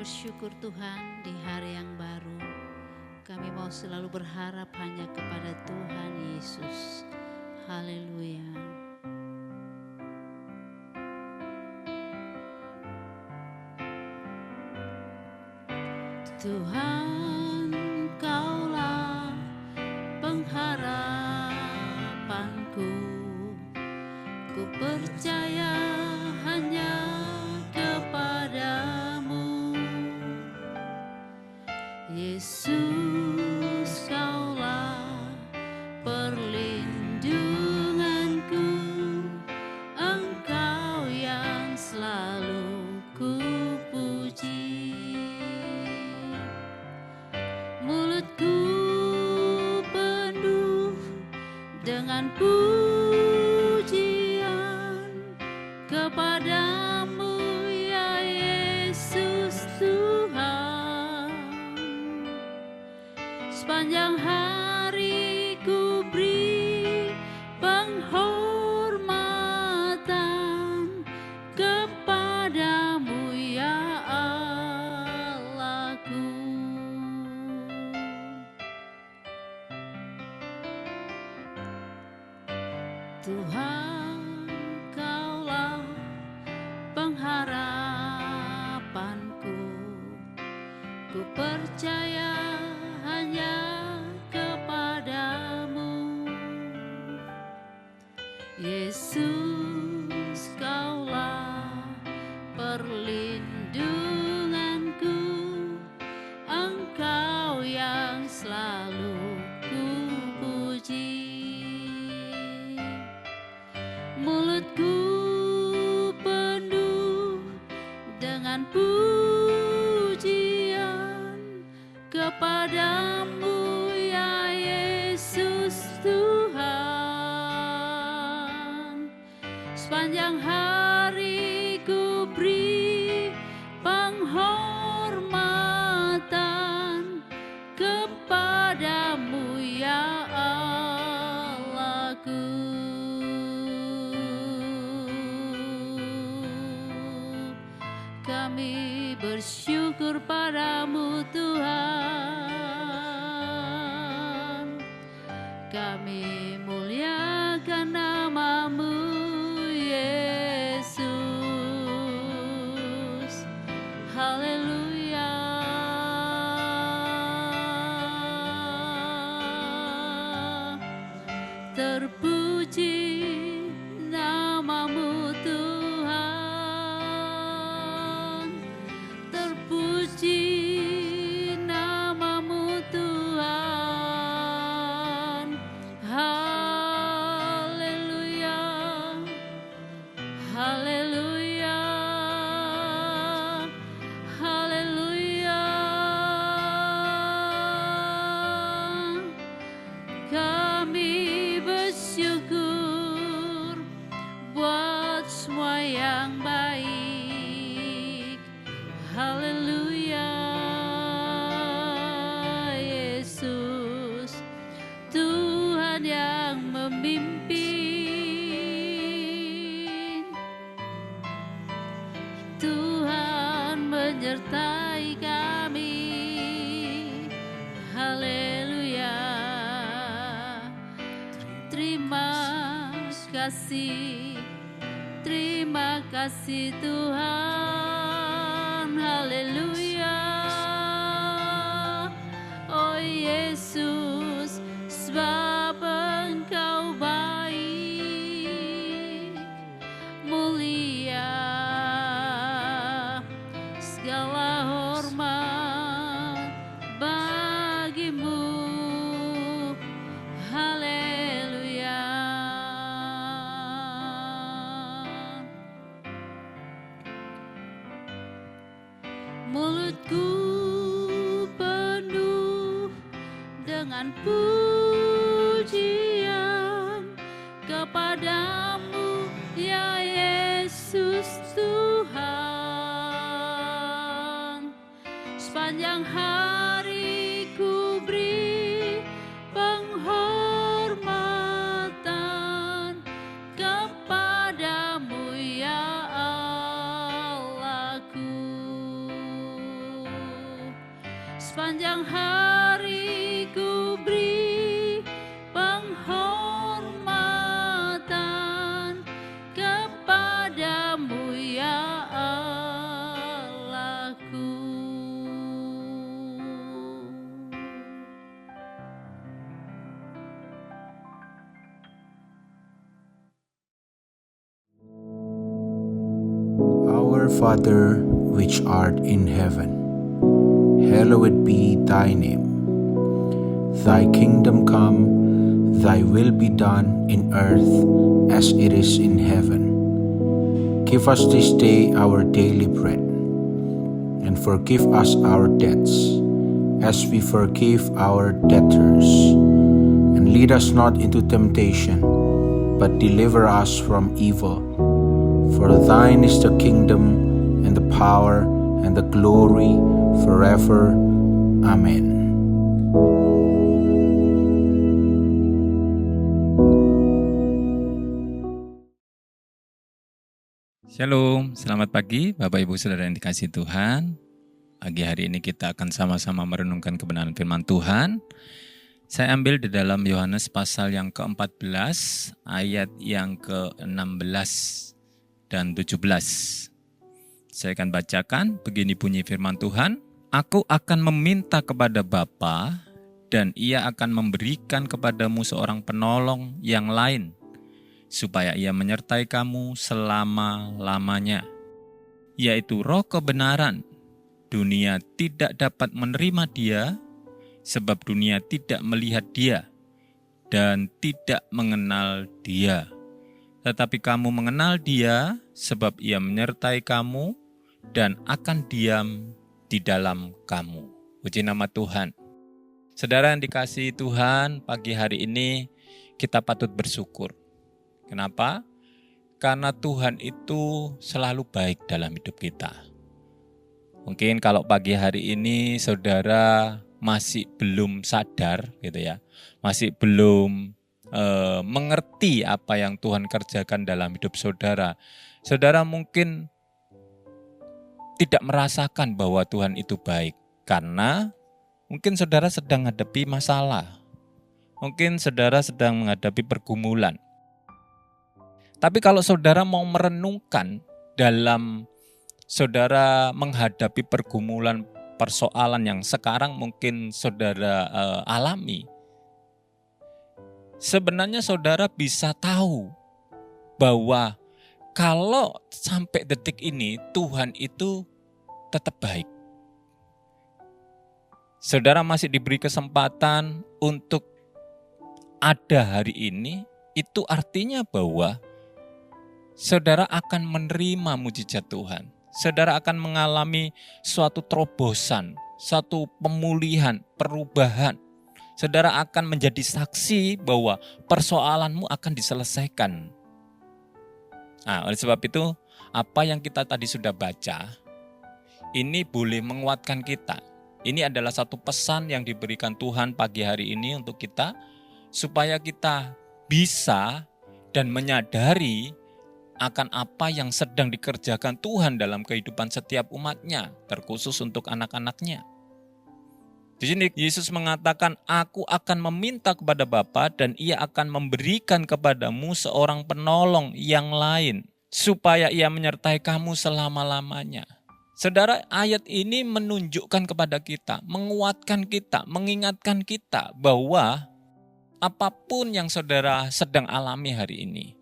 bersyukur Tuhan di hari yang baru. Kami mau selalu berharap hanya kepada Tuhan Yesus. Haleluya. Tuhan, Kaulah pengharapanku. Ku percaya hanya kepadamu, Yesus. Kaulah perlindunganku, Engkau yang selalu ku puji. Mulutku penuh dengan pujian kepadamu, ya Yesus Tuhan. Sepanjang hari ku beri penghormatan kepadamu, ya Allahku. Tuhan, Kaulah pengharapanku. Ku percaya hanya kepadamu, Yesus. Kaulah perlindunganku, Engkau yang selalu ku puji. Mulutku penuh dengan pujian kepadamu, ya Yesus Tuhan. Sepanjang hari ku beri penghormatan kepadamu, ya Allahku. Kami bersyukur padamu Tuhan. Kami muliakan namamu, Yesus. Haleluya. Terpuji namamu Tuhan. Terpuji namamu Tuhan. Haleluya. Haleluya. Haleluya. Kami bersyukur buat semua yang baik. Haleluya, Yesus. Tuhan yang memimpin, Tuhan menyertai kami. Haleluya. Terima kasih Tuhan. Haleluya. Oh Yesus, sebab Engkau baik, mulia, segala hormat bagimu. Haleluya. Mulutku penuh dengan pujian kepadamu, ya Yesus Tuhan. Sepanjang hari ku beri penghormatan kepadamu, ya Allahku. Our Father, which art in heaven, hallowed be thy name. Thy kingdom come, thy will be done in earth as it is in heaven. Give us this day our daily bread, and forgive us our debts, as we forgive our debtors. And lead us not into temptation, but deliver us from evil. For thine is the kingdom, and the power, and the glory, forever. Amen. Shalom, selamat pagi Bapak Ibu Saudara yang dikasihi Tuhan. Pagi hari ini kita akan sama-sama merenungkan kebenaran firman Tuhan. Saya ambil di dalam Yohanes pasal yang ke-14, ayat yang ke-16 dan 17. Saya akan bacakan, begini bunyi firman Tuhan. Aku akan meminta kepada Bapa, dan Ia akan memberikan kepadamu seorang penolong yang lain, supaya Ia menyertai kamu selama-lamanya, yaitu Roh kebenaran. Dunia tidak dapat menerima Dia, sebab dunia tidak melihat Dia dan tidak mengenal Dia. Tetapi kamu mengenal Dia, sebab Ia menyertai kamu dan akan diam di dalam kamu. Puji nama Tuhan. Saudara yang dikasihi Tuhan, pagi hari ini kita patut bersyukur. Kenapa? Karena Tuhan itu selalu baik dalam hidup kita. Mungkin kalau pagi hari ini saudara masih belum sadar gitu ya, masih belum mengerti apa yang Tuhan kerjakan dalam hidup saudara. Saudara mungkin tidak merasakan bahwa Tuhan itu baik karena mungkin saudara sedang menghadapi masalah. Mungkin saudara sedang menghadapi pergumulan. Tapi kalau saudara mau merenungkan dalam saudara menghadapi pergumulan persoalan yang sekarang mungkin saudara alami, sebenarnya saudara bisa tahu bahwa kalau sampai detik ini Tuhan itu tetap baik. Saudara masih diberi kesempatan untuk ada hari ini, itu artinya bahwa saudara akan menerima mujizat Tuhan. Saudara akan mengalami suatu terobosan, suatu pemulihan, perubahan. Saudara akan menjadi saksi bahwa persoalanmu akan diselesaikan. Nah, oleh sebab itu, apa yang kita tadi sudah baca, ini boleh menguatkan kita. Ini adalah satu pesan yang diberikan Tuhan pagi hari ini untuk kita, supaya kita bisa dan menyadari akan apa yang sedang dikerjakan Tuhan dalam kehidupan setiap umatnya, terkhusus untuk anak-anaknya. Di sini Yesus mengatakan, aku akan meminta kepada Bapa dan Ia akan memberikan kepadamu seorang penolong yang lain, supaya Ia menyertai kamu selama-lamanya. Saudara, ayat ini menunjukkan kepada kita, menguatkan kita, mengingatkan kita bahwa apapun yang saudara sedang alami hari ini,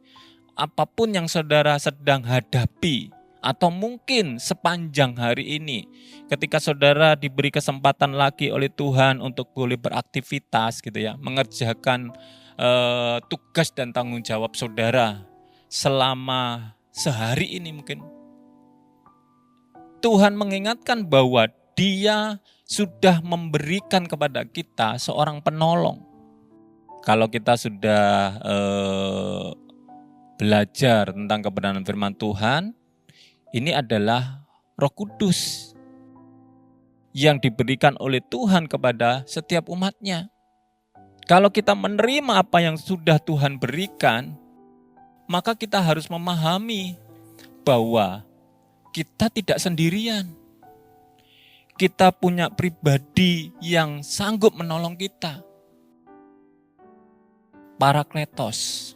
apapun yang saudara sedang hadapi, atau mungkin sepanjang hari ini, ketika saudara diberi kesempatan lagi oleh Tuhan untuk boleh beraktivitas gitu ya, mengerjakan tugas dan tanggung jawab saudara selama sehari ini mungkin. Tuhan mengingatkan bahwa Dia sudah memberikan kepada kita seorang penolong. Kalau kita sudah belajar tentang kebenaran firman Tuhan, ini adalah Roh Kudus yang diberikan oleh Tuhan kepada setiap umatnya. Kalau kita menerima apa yang sudah Tuhan berikan, maka kita harus memahami bahwa kita tidak sendirian. Kita punya pribadi yang sanggup menolong kita. Parakletos,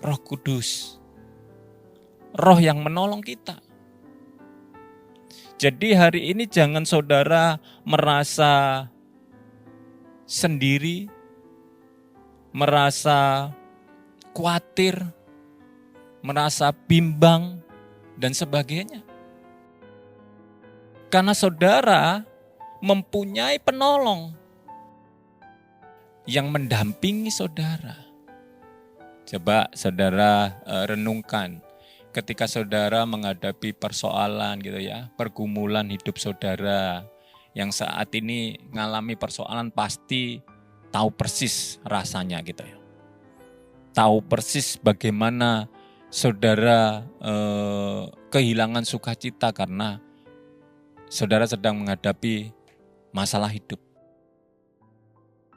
Roh Kudus, Roh yang menolong kita. Jadi hari ini jangan saudara merasa sendiri, merasa khawatir, merasa bimbang, dan sebagainya. Karena saudara mempunyai penolong yang mendampingi saudara. Coba saudara renungkan ketika saudara menghadapi persoalan gitu ya, pergumulan hidup saudara yang saat ini ngalami persoalan, pasti tahu persis rasanya gitu ya. Tahu persis bagaimana saudara kehilangan sukacita karena saudara sedang menghadapi masalah hidup.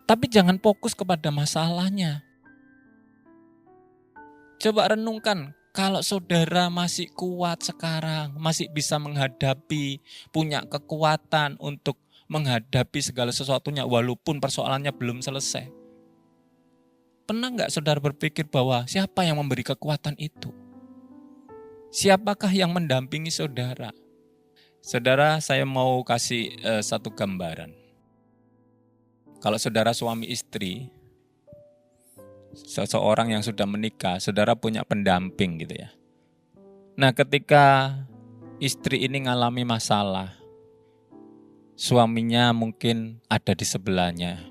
Tapi jangan fokus kepada masalahnya. Coba renungkan, kalau saudara masih kuat sekarang, masih bisa menghadapi, punya kekuatan untuk menghadapi segala sesuatunya walaupun persoalannya belum selesai. Pernah nggak saudara berpikir bahwa siapa yang memberi kekuatan itu? Siapakah yang mendampingi saudara? Saudara, saya mau kasih satu gambaran. Kalau saudara suami istri, seseorang yang sudah menikah, saudara punya pendamping gitu ya. Nah, ketika istri ini ngalami masalah, suaminya mungkin ada di sebelahnya.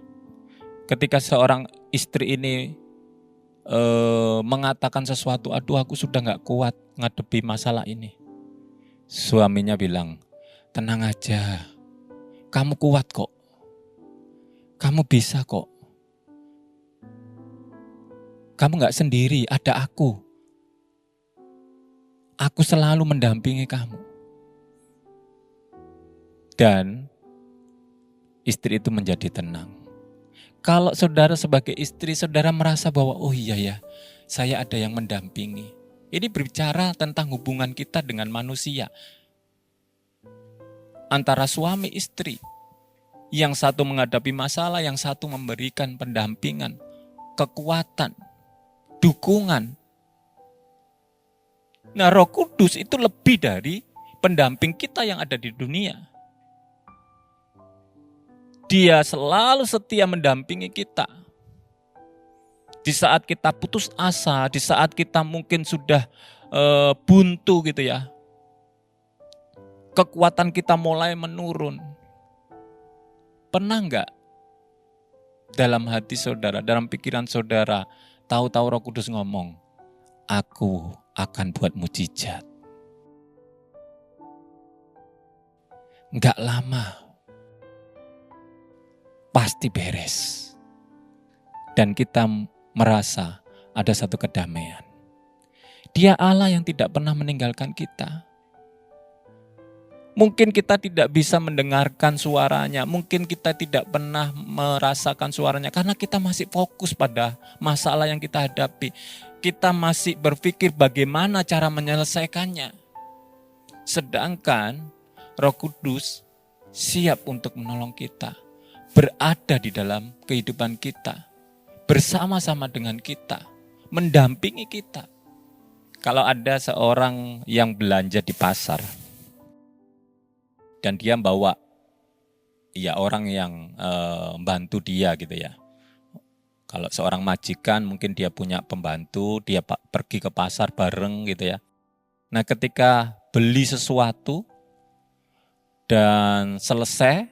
Ketika seorang istri ini mengatakan sesuatu, aduh aku sudah gak kuat ngadepi masalah ini. Suaminya bilang, tenang aja, kamu kuat kok, kamu bisa kok. Kamu gak sendiri, ada aku. Aku selalu mendampingi kamu. Dan istri itu menjadi tenang. Kalau saudara sebagai istri, saudara merasa bahwa oh iya ya, saya ada yang mendampingi. Ini berbicara tentang hubungan kita dengan manusia. Antara suami istri. Yang satu menghadapi masalah, yang satu memberikan pendampingan, kekuatan, dukungan. Nah, Roh Kudus itu lebih dari pendamping kita yang ada di dunia. Dia selalu setia mendampingi kita. Di saat kita putus asa, di saat kita mungkin sudah buntu gitu ya. Kekuatan kita mulai menurun. Pernah enggak dalam hati saudara, dalam pikiran saudara, tahu-tahu Roh Kudus ngomong, aku akan buat mujizat. Enggak lama, pasti beres. Dan kita merasa ada satu kedamaian. Dia Allah yang tidak pernah meninggalkan kita. Mungkin kita tidak bisa mendengarkan suaranya, mungkin kita tidak pernah merasakan suaranya karena kita masih fokus pada masalah yang kita hadapi. Kita masih berpikir bagaimana cara menyelesaikannya. Sedangkan Roh Kudus siap untuk menolong kita, berada di dalam kehidupan kita, bersama-sama dengan kita, mendampingi kita. Kalau ada seorang yang belanja di pasar dan dia bawa ya orang yang bantu dia gitu ya. Kalau seorang majikan mungkin dia punya pembantu, dia pergi ke pasar bareng gitu ya. Nah, ketika beli sesuatu dan selesai,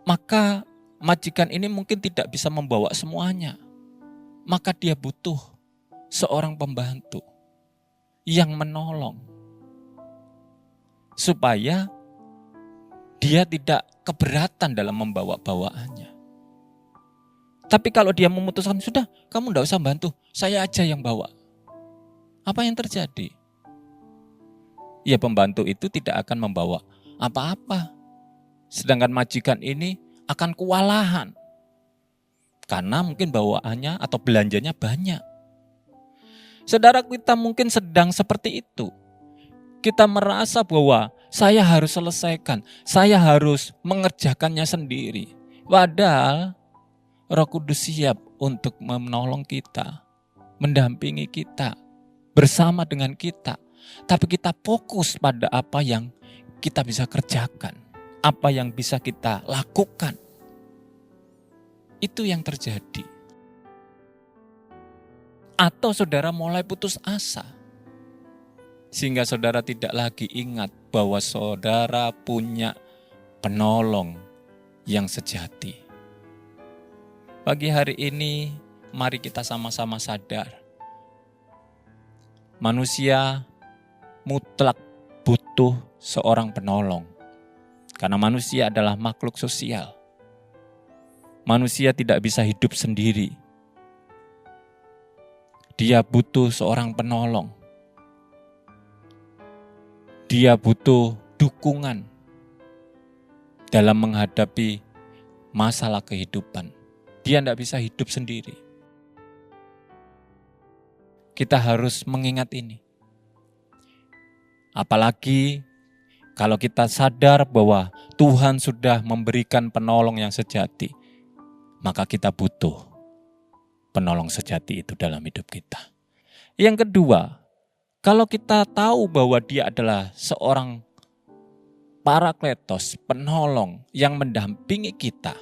maka majikan ini mungkin tidak bisa membawa semuanya. Maka dia butuh seorang pembantu yang menolong. Supaya dia tidak keberatan dalam membawa bawaannya. Tapi kalau dia memutuskan, sudah kamu tidak usah bantu, saya aja yang bawa. Apa yang terjadi? Ya, pembantu itu tidak akan membawa apa-apa. Sedangkan majikan ini akan kewalahan. Karena mungkin bawaannya atau belanjanya banyak. Saudara, kita mungkin sedang seperti itu. Kita merasa bahwa saya harus selesaikan, saya harus mengerjakannya sendiri. Padahal Roh Kudus siap untuk menolong kita, mendampingi kita, bersama dengan kita. Tapi kita fokus pada apa yang kita bisa kerjakan, apa yang bisa kita lakukan. Itu yang terjadi. Atau saudara mulai putus asa. Sehingga saudara tidak lagi ingat bahwa saudara punya penolong yang sejati. Pagi hari ini, mari kita sama-sama sadar. Manusia mutlak butuh seorang penolong. Karena manusia adalah makhluk sosial. Manusia tidak bisa hidup sendiri. Dia butuh seorang penolong. Dia butuh dukungan dalam menghadapi masalah kehidupan. Dia tidak bisa hidup sendiri. Kita harus mengingat ini. Apalagi kalau kita sadar bahwa Tuhan sudah memberikan penolong yang sejati, maka kita butuh penolong sejati itu dalam hidup kita. Yang kedua, kalau kita tahu bahwa dia adalah seorang parakletos, penolong yang mendampingi kita,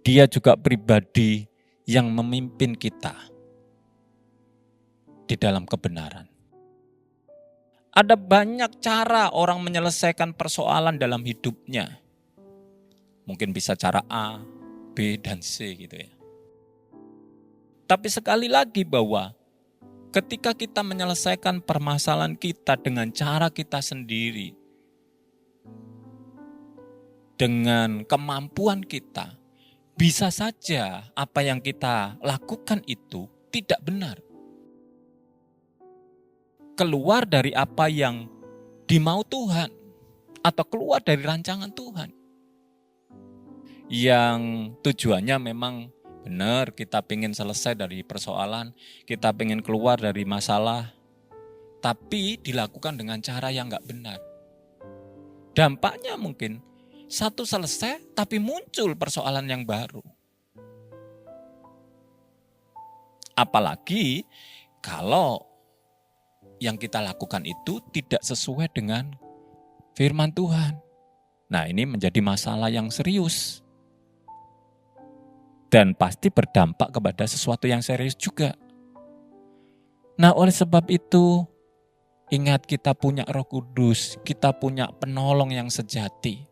dia juga pribadi yang memimpin kita di dalam kebenaran. Ada banyak cara orang menyelesaikan persoalan dalam hidupnya. Mungkin bisa cara A, B, dan C gitu ya. Tapi sekali lagi bahwa ketika kita menyelesaikan permasalahan kita dengan cara kita sendiri, dengan kemampuan kita, bisa saja apa yang kita lakukan itu tidak benar. Keluar dari apa yang dimau Tuhan atau keluar dari rancangan Tuhan. Yang tujuannya memang benar, kita pengen selesai dari persoalan, kita pengen keluar dari masalah, tapi dilakukan dengan cara yang gak benar. Dampaknya mungkin satu selesai, tapi muncul persoalan yang baru. Apalagi kalau yang kita lakukan itu tidak sesuai dengan firman Tuhan. Nah, ini menjadi masalah yang serius. Dan pasti berdampak kepada sesuatu yang serius juga. Nah, oleh sebab itu, ingat kita punya Roh Kudus, kita punya penolong yang sejati.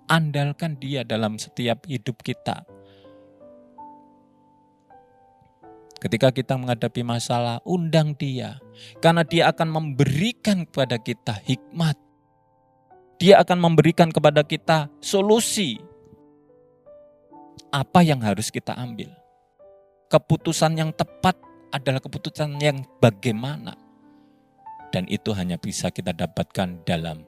Andalkan dia dalam setiap hidup kita. Ketika kita menghadapi masalah, undang dia. Karena dia akan memberikan kepada kita hikmat. Dia akan memberikan kepada kita solusi. Apa yang harus kita ambil? Keputusan yang tepat adalah keputusan yang bagaimana. Dan itu hanya bisa kita dapatkan dalam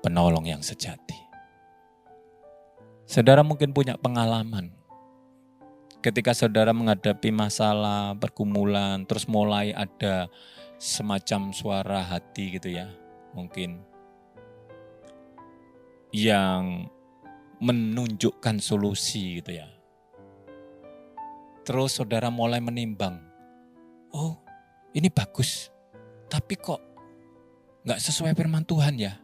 penolong yang sejati. Saudara mungkin punya pengalaman. Ketika saudara menghadapi masalah, pergumulan, terus mulai ada semacam suara hati gitu ya. Mungkin yang menunjukkan solusi gitu ya. Terus saudara mulai menimbang, oh ini bagus, tapi kok gak sesuai firman Tuhan ya.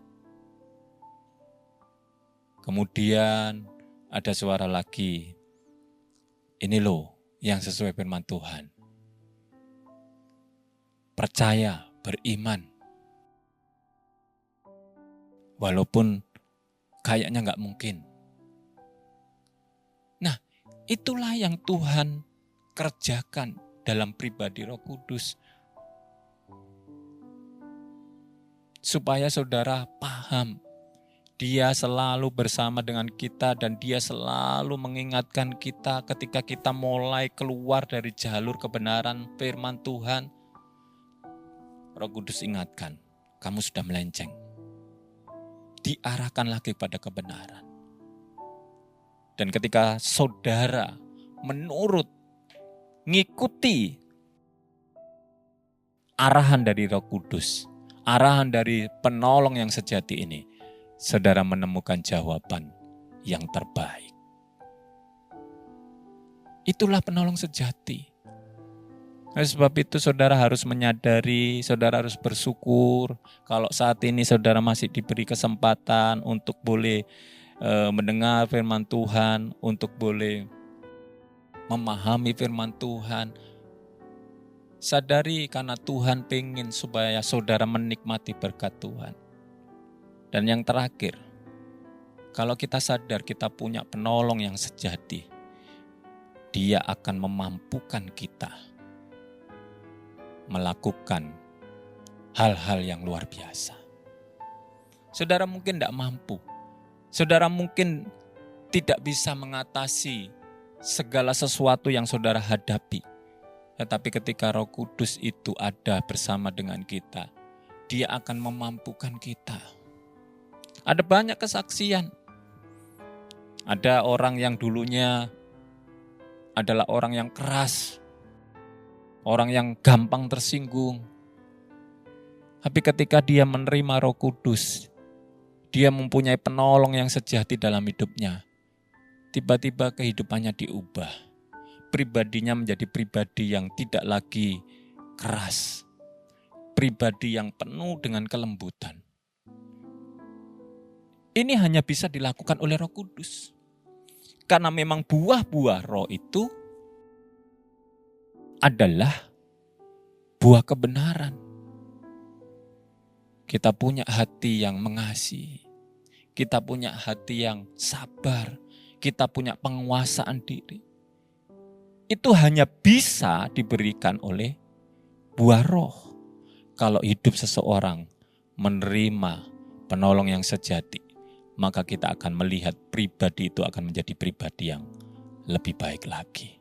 Kemudian ada suara lagi, ini loh yang sesuai firman Tuhan. Percaya, beriman. Walaupun kayaknya gak mungkin. Nah, itulah yang Tuhan kerjakan dalam pribadi Roh Kudus. Supaya saudara paham, dia selalu bersama dengan kita dan dia selalu mengingatkan kita ketika kita mulai keluar dari jalur kebenaran firman Tuhan. Roh Kudus ingatkan, kamu sudah melenceng. Diarahkan lagi pada kebenaran. Dan ketika saudara menurut, ngikuti arahan dari Roh Kudus, arahan dari penolong yang sejati ini, saudara menemukan jawaban yang terbaik. Itulah penolong sejati. Oleh sebab itu saudara harus menyadari, saudara harus bersyukur kalau saat ini saudara masih diberi kesempatan untuk boleh mendengar firman Tuhan, untuk boleh memahami firman Tuhan. Sadari karena Tuhan pengen supaya saudara menikmati berkat Tuhan. Dan yang terakhir, kalau kita sadar kita punya penolong yang sejati, Dia akan memampukan kita melakukan hal-hal yang luar biasa. Saudara mungkin tidak mampu. Saudara mungkin tidak bisa mengatasi segala sesuatu yang saudara hadapi. Tetapi ketika Roh Kudus itu ada bersama dengan kita, Dia akan memampukan kita. Ada banyak kesaksian. Ada orang yang dulunya adalah orang yang keras, orang yang gampang tersinggung. Tapi ketika dia menerima Roh Kudus, dia mempunyai penolong yang sejati dalam hidupnya. Tiba-tiba kehidupannya diubah. Pribadinya menjadi pribadi yang tidak lagi keras. Pribadi yang penuh dengan kelembutan. Ini hanya bisa dilakukan oleh Roh Kudus. Karena memang buah-buah roh itu adalah buah kebenaran. Kita punya hati yang mengasihi. Kita punya hati yang sabar. Kita punya penguasaan diri. Itu hanya bisa diberikan oleh buah roh. Kalau hidup seseorang menerima penolong yang sejati, maka kita akan melihat pribadi itu akan menjadi pribadi yang lebih baik lagi.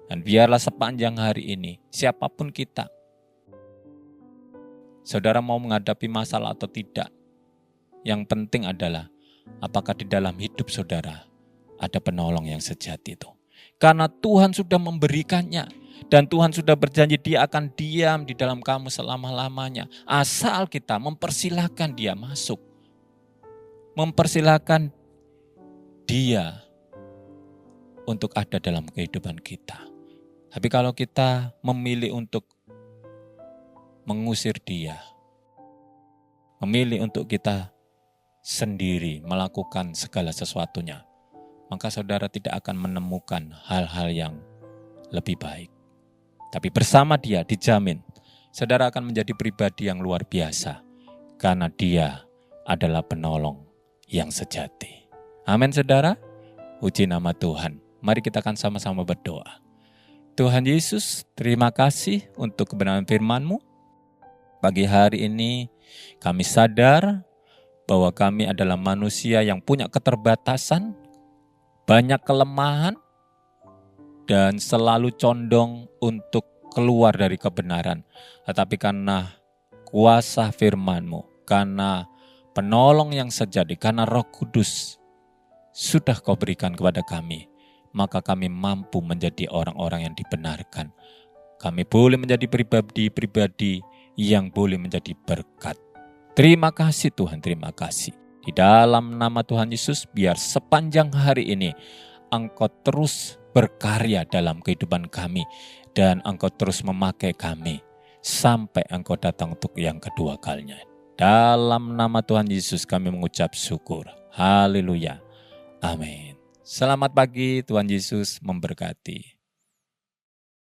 Dan biarlah sepanjang hari ini, siapapun kita, saudara mau menghadapi masalah atau tidak, yang penting adalah apakah di dalam hidup saudara ada penolong yang sejati itu. Karena Tuhan sudah memberikannya dan Tuhan sudah berjanji Dia akan diam di dalam kamu selama-lamanya. Asal kita mempersilahkan Dia masuk. Mempersilahkan Dia untuk ada dalam kehidupan kita. Tapi kalau kita memilih untuk mengusir Dia, memilih untuk kita sendiri melakukan segala sesuatunya, maka saudara tidak akan menemukan hal-hal yang lebih baik. Tapi bersama Dia dijamin, saudara akan menjadi pribadi yang luar biasa. Karena Dia adalah penolong yang sejati. Amin saudara, puji nama Tuhan. Mari kita akan sama-sama berdoa. Tuhan Yesus, terima kasih untuk kebenaran firman-Mu. Pagi hari ini kami sadar bahwa kami adalah manusia yang punya keterbatasan, banyak kelemahan, dan selalu condong untuk keluar dari kebenaran. Tetapi karena kuasa firman-Mu, karena penolong yang sejati, karena Roh Kudus sudah Kau berikan kepada kami, maka kami mampu menjadi orang-orang yang dibenarkan. Kami boleh menjadi pribadi-pribadi yang boleh menjadi berkat. Terima kasih Tuhan, terima kasih. Di dalam nama Tuhan Yesus, biar sepanjang hari ini Engkau terus berkarya dalam kehidupan kami dan Engkau terus memakai kami sampai Engkau datang untuk yang kedua kalinya. Dalam nama Tuhan Yesus kami mengucap syukur. Haleluya. Amin. Selamat pagi, Tuhan Yesus memberkati.